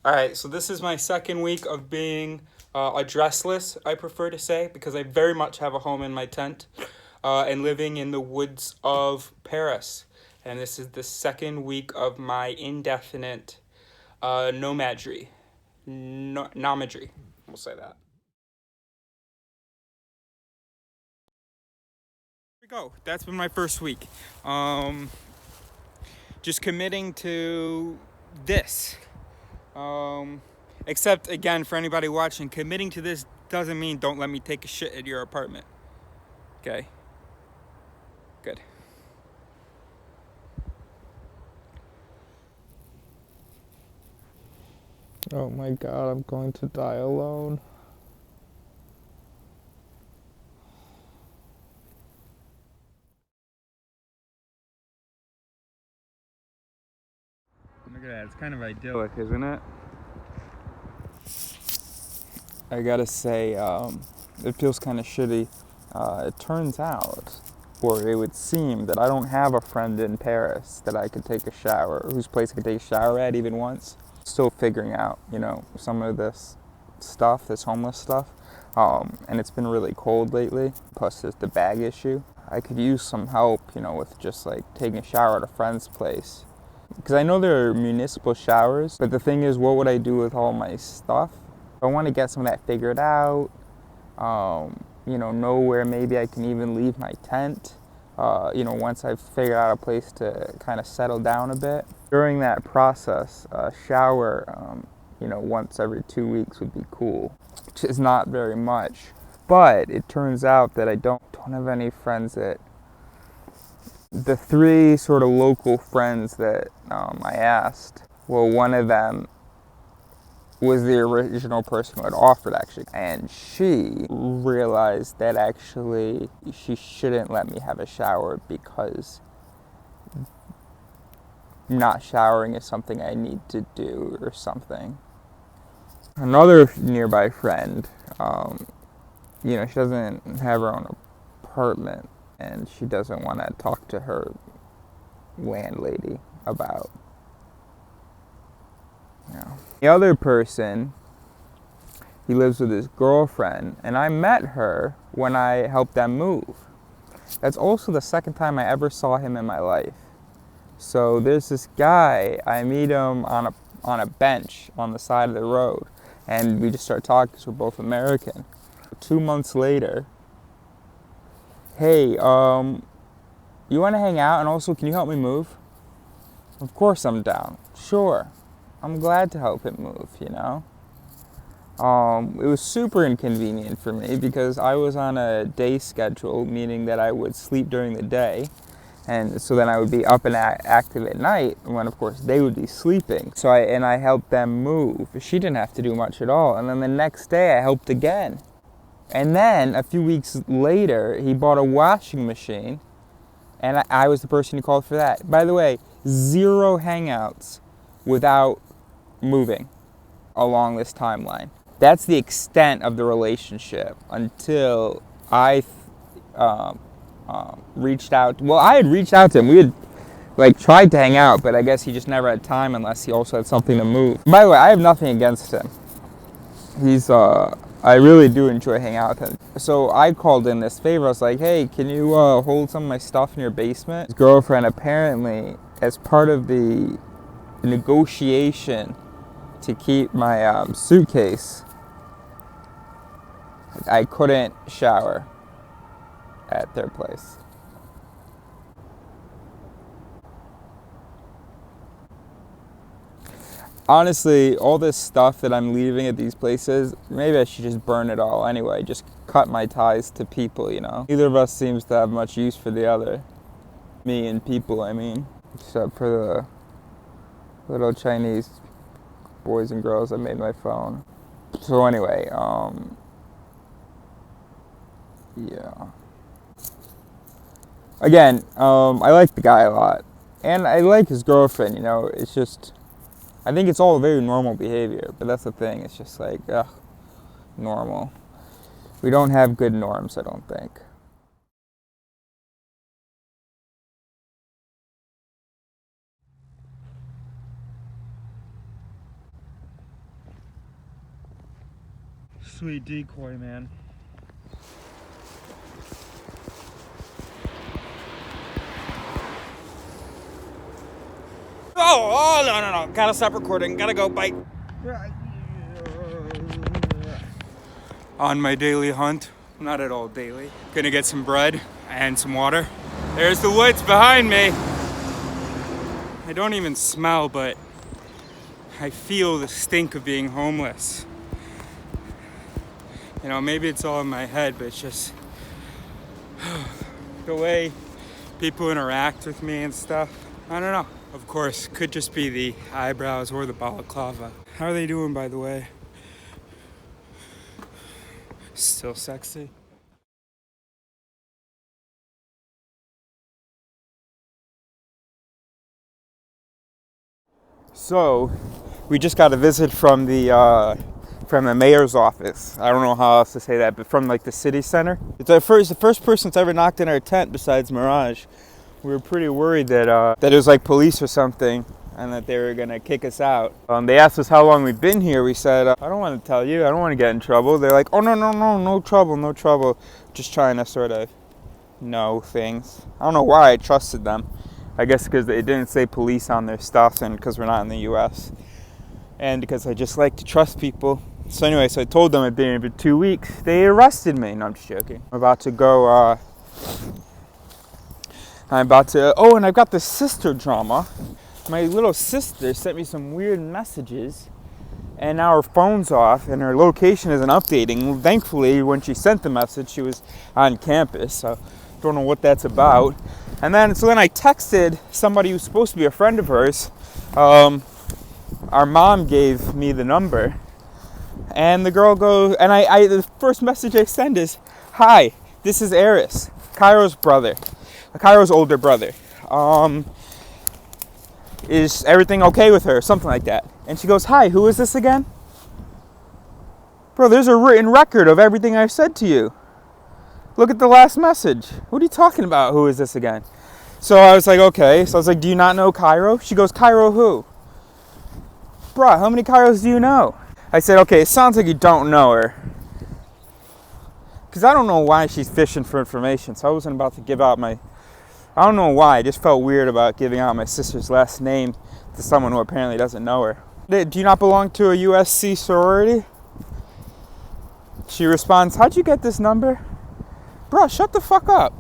Alright, so this is my second week of being addressless, I prefer to say, because I very much have a home in my tent and living in the woods of Paris. And this is the second week of my indefinite nomadry. Nomadry, we'll say that. Here we go. That's been my first week. Just committing to this. Um, Except, again, for anybody watching, committing to this doesn't mean don't let me take a shit at your apartment. Okay? Good. Oh my god, I'm going to die alone. Look at that. It's kind of idyllic, isn't it? I gotta say, it feels kind of shitty. It turns out, or it would seem, that I don't have a friend in Paris that I could take a shower, whose place I could take a shower at even once. Still figuring out, some of this stuff, this homeless stuff. And it's been really cold lately. Plus, there's the bag issue. I could use some help, with just like taking a shower at a friend's place. Because I know there are municipal showers, but the thing is, what would I do with all my stuff? I want to get some of that figured out, know where maybe I can even leave my tent, once I've figured out a place to kind of settle down a bit. During that process, a shower, once every 2 weeks would be cool, which is not very much. But it turns out that I don't have any friends that, the three sort of local friends that I asked, well, one of them was the original person who had offered, actually, and she realized that actually she shouldn't let me have a shower because not showering is something I need to do or something. Another nearby friend, she doesn't have her own apartment and she doesn't want to talk to her landlady about. The other person, he lives with his girlfriend, and I met her when I helped them move. That's also the second time I ever saw him in my life. So there's this guy, I meet him on a bench on the side of the road, and we just start talking because we're both American. 2 months later, hey, you want to hang out, and also can you help me move? Of course I'm down. Sure. I'm glad to help him move, It was super inconvenient for me because I was on a day schedule, meaning that I would sleep during the day, and so then I would be up and active at night when, of course, they would be sleeping. So I helped them move. She didn't have to do much at all. And then the next day I helped again. And then a few weeks later, he bought a washing machine, and I was the person who called for that. By the way, 0 hangouts without moving along this timeline. That's the extent of the relationship until I reached out. Well, I had reached out to him. We had tried to hang out, but I guess he just never had time unless he also had something to move. By the way, I have nothing against him. I really do enjoy hanging out with him. So I called in this favor. I was like, hey, can you hold some of my stuff in your basement? His girlfriend, apparently, as part of the negotiation to keep my suitcase, I couldn't shower at their place. Honestly, all this stuff that I'm leaving at these places, maybe I should just burn it all anyway. Just cut my ties to people, Neither of us seems to have much use for the other. Me and people, I mean. Except for the little Chinese boys and girls that made my phone. So anyway, yeah. Again, I like the guy a lot. And I like his girlfriend, It's just, I think it's all very normal behavior. But that's the thing. It's just like, ugh, normal. We don't have good norms, I don't think. Sweet decoy, man. Oh, no. Gotta stop recording. Gotta go. Bye. On my daily hunt. Not at all daily. Gonna get some bread and some water. There's the woods behind me. I don't even smell, but I feel the stink of being homeless. You know, maybe it's all in my head, but it's just the way people interact with me and stuff. I don't know. Of course, could just be the eyebrows or the balaclava. How are they doing, by the way? Still sexy? So, we just got a visit from the mayor's office. I don't know how else to say that, but from like the city center. It's the first person that's ever knocked in our tent besides Mirage. We were pretty worried that it was like police or something, and that they were gonna kick us out. They asked us how long we'd been here. We said, I don't want to tell you. I don't want to get in trouble. They're like, oh no trouble. Just trying to sort of know things. I don't know why I trusted them. I guess because they didn't say police on their stuff, and because we're not in the U.S. And because I just like to trust people. So anyway, so I told them I'd been here for 2 weeks. They arrested me. No, I'm just joking. I'm about to go, oh, and I've got this sister drama. My little sister sent me some weird messages, and now her phone's off, and her location isn't updating. Thankfully, when she sent the message, she was on campus, so don't know what that's about. And then, so then I texted somebody who's supposed to be a friend of hers. Our mom gave me the number, and the girl goes, and the first message I send is, hi, this is Eris, Cairo's older brother. Is everything okay with her? Something like that. And she goes, hi, who is this again? Bro, there's a written record of everything I've said to you. Look at the last message. What are you talking about? Who is this again? So I was like, okay. So I was like, do you not know Cairo? She goes, Cairo who? Bruh, how many Cairos do you know? I said, okay, it sounds like you don't know her. Because I don't know why she's fishing for information. So I wasn't about to give out I don't know why. I just felt weird about giving out my sister's last name to someone who apparently doesn't know her. Do you not belong to a USC sorority? She responds, how'd you get this number? Bro, shut the fuck up.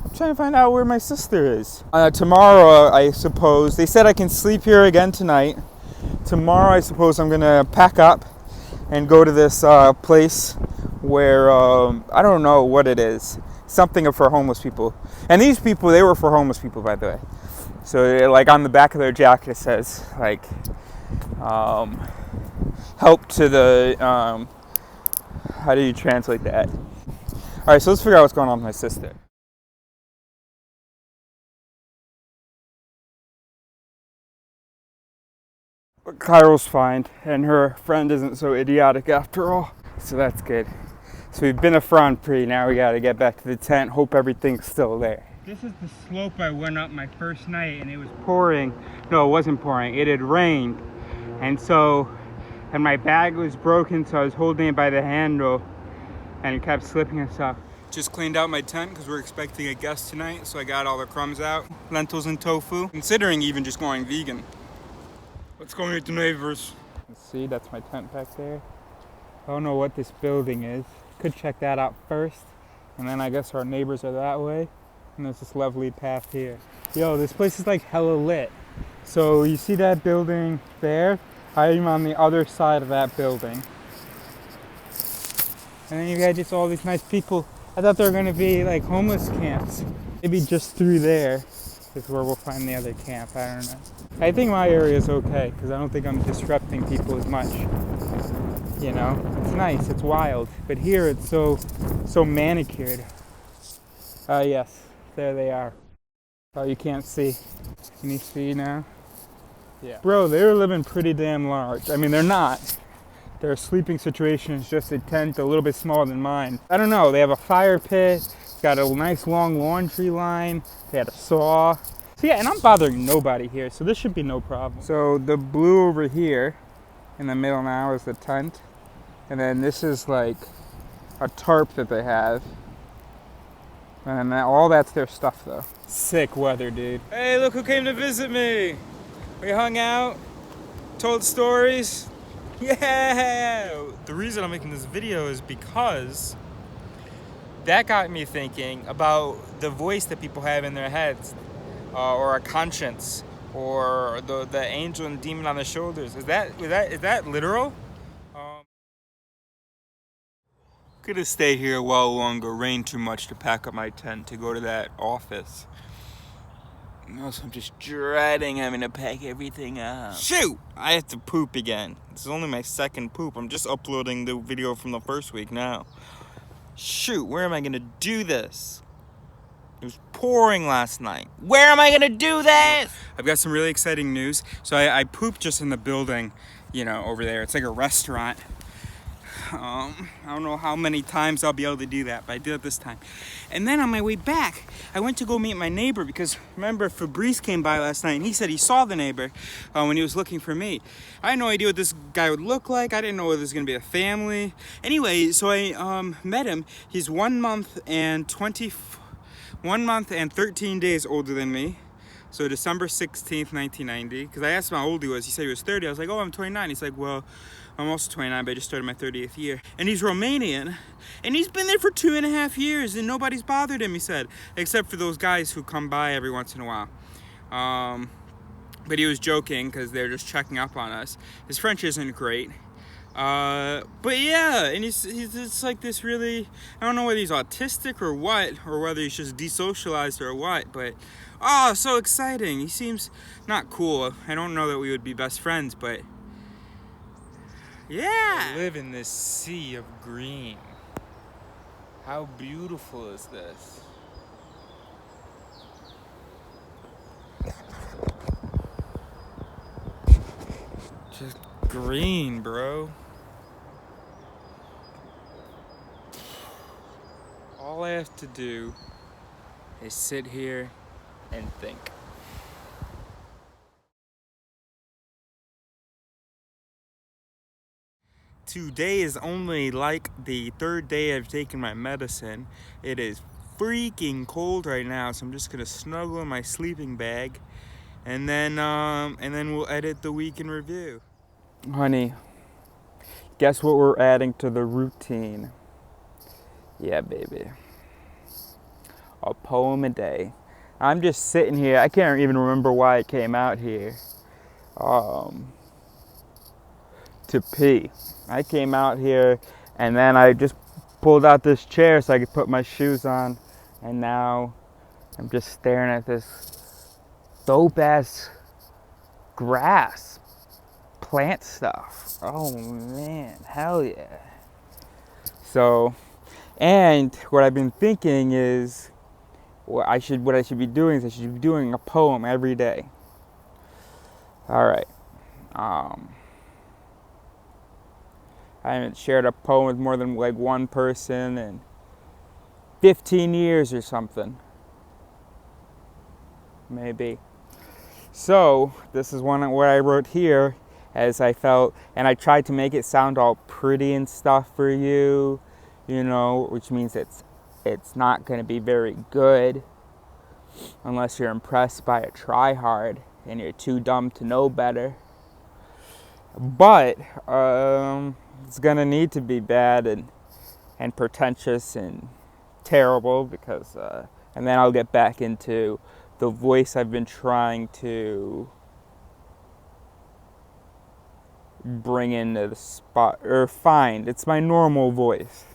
I'm trying to find out where my sister is. Tomorrow, I suppose, they said I can sleep here again tonight. Tomorrow, I suppose I'm gonna pack up and go to this place where, I don't know what it is. Something for homeless people. And these people, they were for homeless people, by the way. So, like, on the back of their jacket, it says, like, help to the, how do you translate that? All right, so let's figure out what's going on with my sister. Cairo's fine, and her friend isn't so idiotic after all, so that's good. So we've been a Franc Prix, now we gotta get back to the tent, hope everything's still there. This is the slope I went up my first night, and it was pouring. No, it wasn't pouring, it had rained. And my bag was broken, so I was holding it by the handle, and it kept slipping and stuff. Just cleaned out my tent, because we're expecting a guest tonight, so I got all the crumbs out. Lentils and tofu, considering even just going vegan. What's going with the neighbors? See, that's my tent back there. I don't know what this building is. Could check that out first. And then I guess our neighbors are that way. And there's this lovely path here. Yo, this place is like hella lit. So you see that building there? I'm on the other side of that building. And then you got just all these nice people. I thought they were gonna be like homeless camps. Maybe just through there is where we'll find the other camp, I don't know. I think my area is okay, because I don't think I'm disrupting people as much. You know, it's nice, it's wild, but here it's so manicured. Yes, there they are. Oh, you can't see. Can you see now? Yeah. Bro, they were living pretty damn large. I mean, they're not. Their sleeping situation is just a tent a little bit smaller than mine. I don't know, they have a fire pit, got a nice long laundry line, they had a saw. So yeah, and I'm bothering nobody here, so this should be no problem. So the blue over here in the middle now is the tent. And then this is like a tarp that they have. And all that's their stuff though. Sick weather, dude. Hey, look who came to visit me. We hung out, told stories. Yeah! The reason I'm making this video is because that got me thinking about the voice that people have in their heads, or a conscience, or the angel and demon on the shoulders. Is that literal? Gonna stay here a while longer. Rain too much to pack up my tent to go to that office. Also, I'm just dreading having to pack everything up. Shoot! I have to poop again. This is only my second poop. I'm just uploading the video from the first week now. Shoot, where am I gonna do this? It was pouring last night. Where am I gonna do this? I've got some really exciting news. So I pooped just in the building, you know, over there. It's like a restaurant. I don't know how many times I'll be able to do that, but I did it this time. And then on my way back, I went to go meet my neighbor because remember Fabrice came by last night and he said he saw the neighbor when he was looking for me. I had no idea what this guy would look like. I didn't know whether it was going to be a family. Anyway, so I met him. He's 1 month and 13 days older than me. So December 16th, 1990. Because I asked him how old he was. He said he was 30. I was like, oh, I'm 29. He's like, well, I'm also 29, but I just started my 30th year. And he's Romanian. And he's been there for 2.5 years, and nobody's bothered him, he said. Except for those guys who come by every once in a while. But he was joking, because they're just checking up on us. His French isn't great. But yeah, and he's it's like this really, I don't know whether he's autistic or what, or whether he's just desocialized or what, but oh, so exciting. He seems not cool. I don't know that we would be best friends, but yeah. We live in this sea of green. How beautiful is this? Just green, bro. All I have to do is sit here and think. Today is only like the third day I've taken my medicine. It is freaking cold right now, so I'm just gonna snuggle in my sleeping bag, and then we'll edit the week in review. Honey, guess what we're adding to the routine? Yeah, baby. A poem a day. I'm just sitting here. I can't even remember why I came out here. To pee. I came out here and then I just pulled out this chair so I could put my shoes on, and now I'm just staring at this dope ass grass plant stuff. Oh man, hell yeah. So, and what I've been thinking is what I should be doing is I should be doing a poem every day. All right. I haven't shared a poem with more than like one person in 15 years or something. Maybe. So this is one what I wrote here as I felt, and I tried to make it sound all pretty and stuff for you, you know, which means it's not going to be very good unless you're impressed by a try-hard and you're too dumb to know better. But it's gonna need to be bad and pretentious and terrible because, and then I'll get back into the voice I've been trying to bring into the spot, or find. It's my normal voice.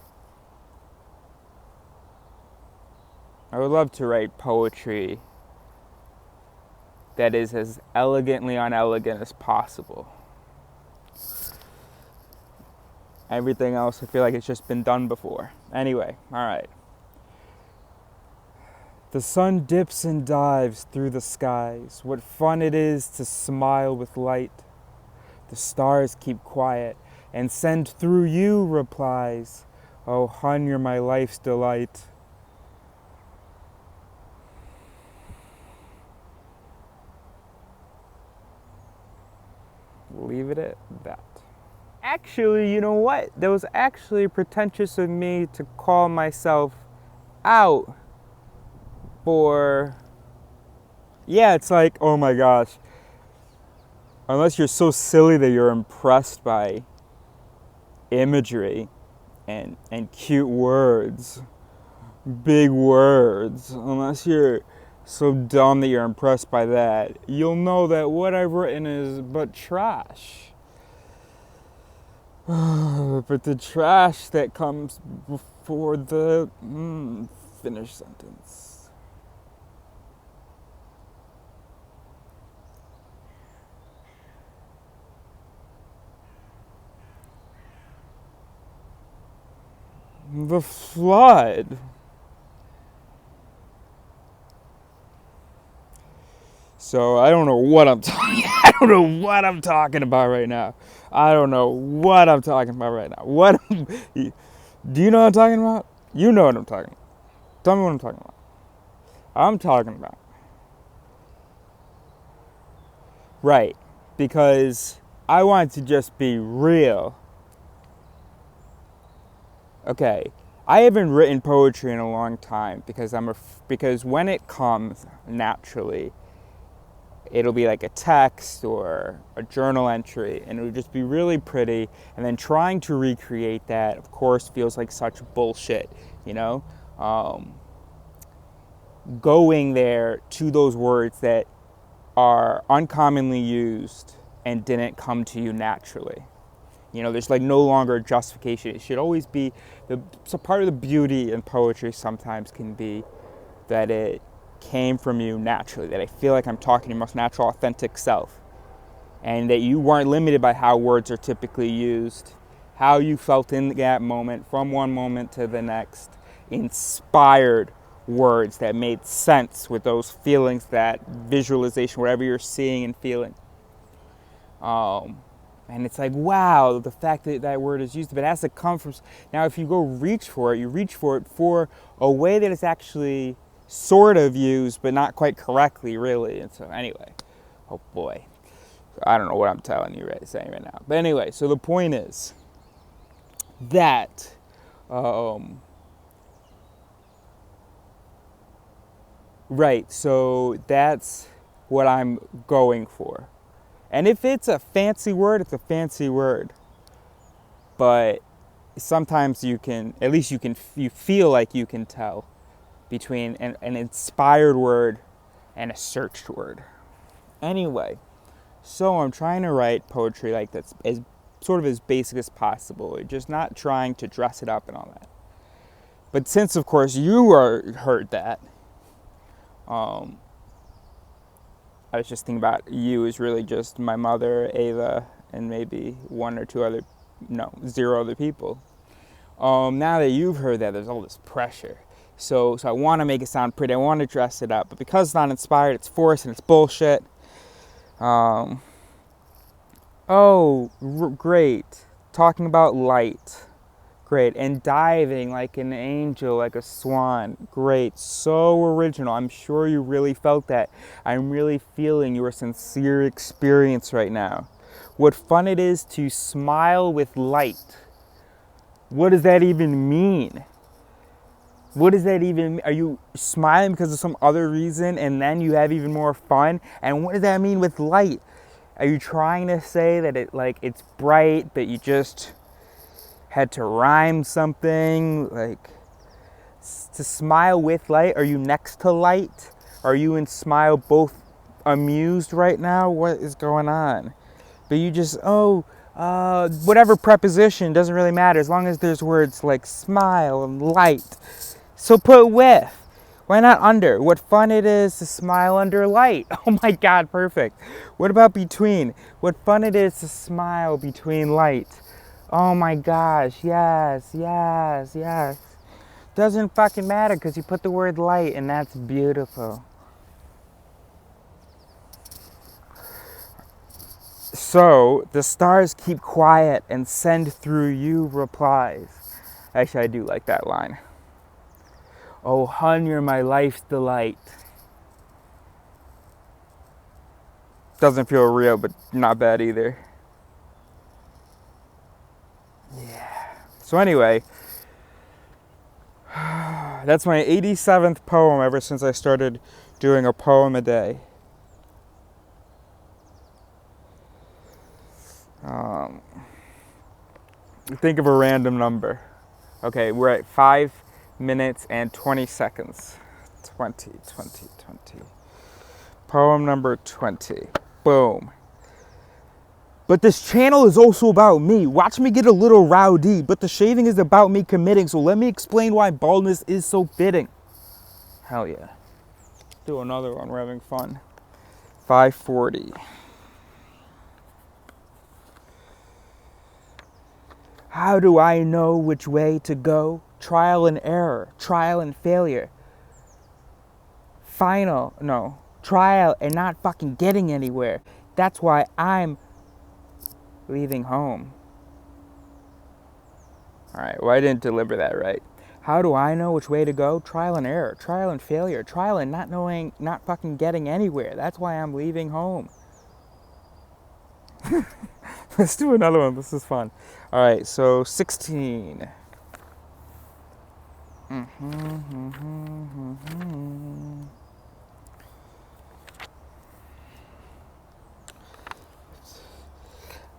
I would love to write poetry that is as elegantly unelegant as possible. Everything else, I feel like it's just been done before. Anyway, all right. The sun dips and dives through the skies. What fun it is to smile with light. The stars keep quiet and send through you replies. Oh, hun, you're my life's delight. Leave it at that. Actually, you know what? That was actually pretentious of me to call myself out for. Yeah, it's like, oh my gosh. Unless you're so silly that you're impressed by imagery and cute words, big words, unless you're so dumb that you're impressed by that, you'll know that what I've written is but trash. But the trash that comes before the finished sentence. The flood. So I don't know what I'm talking. I don't know what I'm talking about right now. I don't know what I'm talking about right now. Do you know what I'm talking about? You know what I'm talking about. Tell me what I'm talking about. I'm talking about. Right. Because I want to just be real. Okay. I haven't written poetry in a long time because when it comes naturally, it'll be like a text or a journal entry, and it'll just be really pretty, and then trying to recreate that, of course, feels like such bullshit, you know. Going there to those words that are uncommonly used and didn't come to you naturally, you know, there's like no longer a justification. It should always be so part of the beauty in poetry sometimes can be that it came from you naturally, that I feel like I'm talking to your most natural, authentic self, and that you weren't limited by how words are typically used, how you felt in that moment, from one moment to the next, inspired words that made sense with those feelings, that visualization, whatever you're seeing and feeling. And it's like, wow, the fact that that word is used, but it has to come from. Now, if you go reach for it, you reach for it for a way that it's actually sort of used, but not quite correctly, really. And so, anyway, oh boy, I don't know what I'm telling you saying right now. But anyway, so the point is that right. So that's what I'm going for. And if it's a fancy word, it's a fancy word. But sometimes you can, at least you feel like you can tell between an inspired word and a searched word. Anyway, so I'm trying to write poetry like that's as sort of as basic as possible, just not trying to dress it up and all that. But since, of course, you heard that, I was just thinking about you as really just my mother, Ava, and maybe zero other people. Now that you've heard that, there's all this pressure. So I want to make it sound pretty. I want to dress it up. But because it's not inspired, it's forced and it's bullshit. Great. Talking about light. Great. And diving like an angel, like a swan. Great. So original. I'm sure you really felt that. I'm really feeling your sincere experience right now. What fun it is to smile with light. What does that even mean? What does that even mean? Are you smiling because of some other reason and then you have even more fun? And what does that mean with light? Are you trying to say that it's bright, but you just had to rhyme something? Like, to smile with light? Are you next to light? Are you and smile both amused right now? What is going on? But you just, whatever preposition, doesn't really matter as long as there's words like smile and light. So put with. Why not under? What fun it is to smile under light. Oh my God, perfect. What about between? What fun it is to smile between light. Oh my gosh, yes. Doesn't fucking matter because you put the word light and that's beautiful. So the stars keep quiet and send through you replies. Actually, I do like that line. Oh, hun, you're my life's delight. Doesn't feel real, but not bad either. Yeah. So anyway, that's my 87th poem ever since I started doing a poem a day. Think of a random number. Okay, we're at 5 minutes and 20 seconds. 20. Poem number 20. Boom. But this channel is also about me. Watch me get a little rowdy, but the shaving is about me committing, so let me explain why baldness is so fitting. Hell yeah. Do another one, we're having fun. 5:40. How do I know which way to go? Trial and error, trial and failure. Trial and not fucking getting anywhere. That's why I'm leaving home. Alright, well, I didn't deliver that right. How do I know which way to go? Trial and error, trial and failure, trial and not fucking getting anywhere. That's why I'm leaving home. Let's do another one, this is fun. Alright, so 16.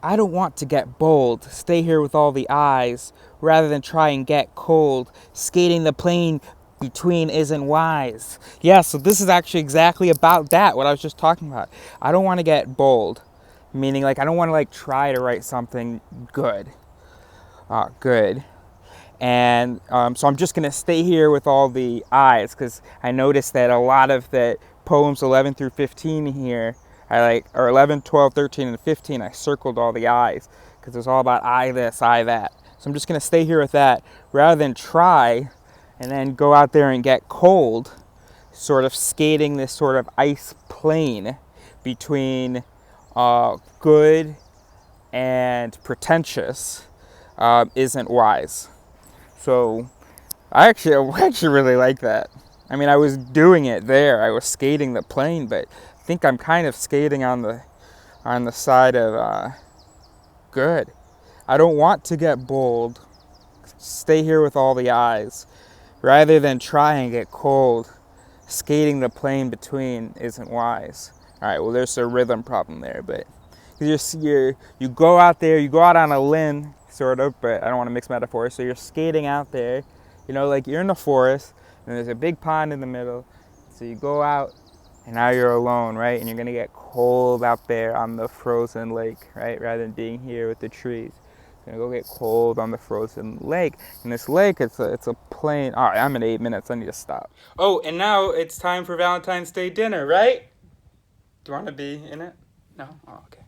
I don't want to get bold, stay here with all the eyes, rather than try and get cold. Skating the plane between isn't wise. Yeah, so this is actually exactly about that, what I was just talking about. I don't want to get bold, meaning like I don't want to like try to write something good. And so I'm just going to stay here with all the eyes, because I noticed that a lot of the poems 11 through 15 here, or 11, 12, 13, and 15, I circled all the eyes, because it's all about I this, I that. So I'm just going to stay here with that, rather than try and then go out there and get cold, sort of skating this sort of ice plane between good and pretentious isn't wise. So I actually really like that. I mean, I was doing it there. I was skating the plane, but I think I'm kind of skating on the side of good. I don't want to get bold. Stay here with all the eyes, rather than try and get cold. Skating the plane between isn't wise. All right. Well, there's a rhythm problem there, but you go out there, you go out on a limb, sort of, but I don't want to mix metaphors. So you're skating out there, like you're in the forest, and there's a big pond in the middle. So you go out, and now you're alone, right? And you're gonna get cold out there on the frozen lake, right? Rather than being here with the trees. You're gonna go get cold on the frozen lake. And this lake, it's a plain. All right, I'm at 8 minutes. I need to stop. Oh, and now it's time for Valentine's Day dinner, right? Do you want to be in it? No? Oh, okay.